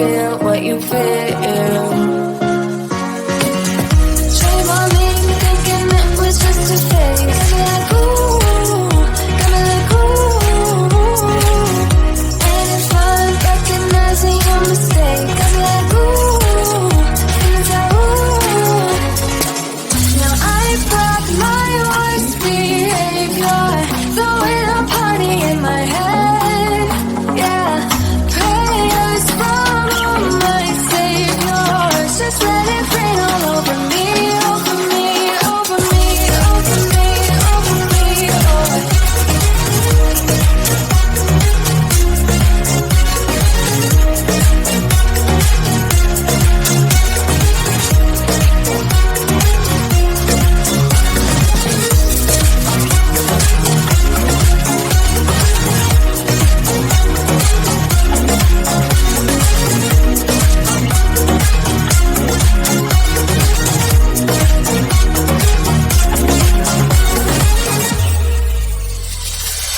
feel, what you feel. Shame on me for thinking it was just a phase. Got me like ooh, got me like ooh. And it's fun recognizing your mistake. Got me like ooh, feelings like ooh. Now I brought my worst behavior, throwing a party in my head. Yeah, prayers from my saviors. Just let it rain all over me, over me, over me, over me, over me.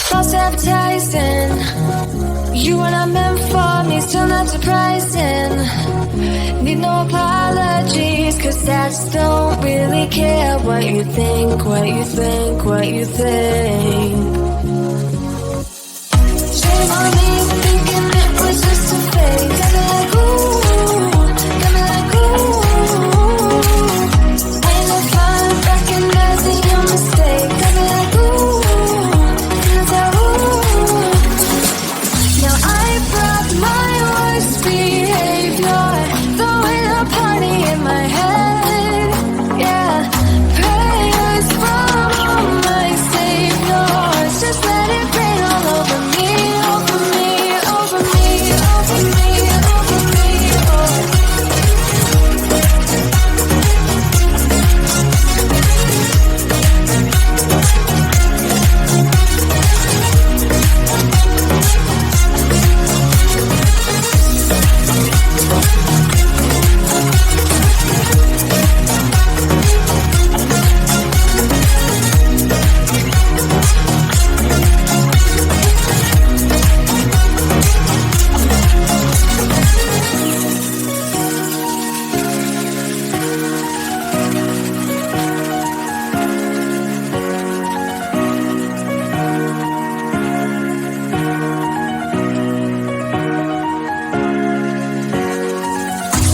False advertising, you were not meant for me, still not surprising. Need no apologies, cause I just don't really care what you think, what you think, what you think. Shame on me for thinking it was just a fake. Got me like ooh, got me like ooh. Ain't no fun recognizing your mistake. Got me like ooh, feels like ooh. Now I brought my worst behavior, throwing a party in my head. Yeah, prayers from my saviors. Just let it rain all over me, over me, over me, over me, over me.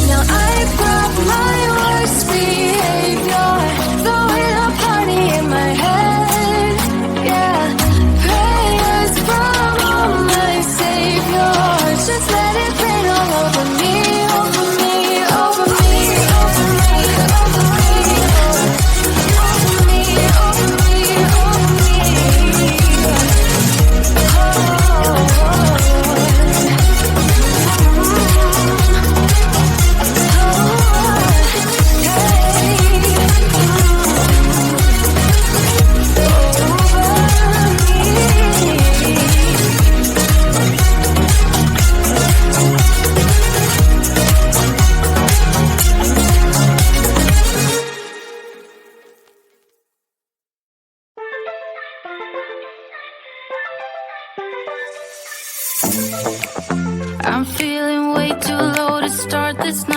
Now I brought my worst behavior, throwing a party in my head. Yeah, prayers from my saviors. Just let it rain all over me, over me, over me, over me, over me, over me, over me, over me. I'm feeling way too low to start this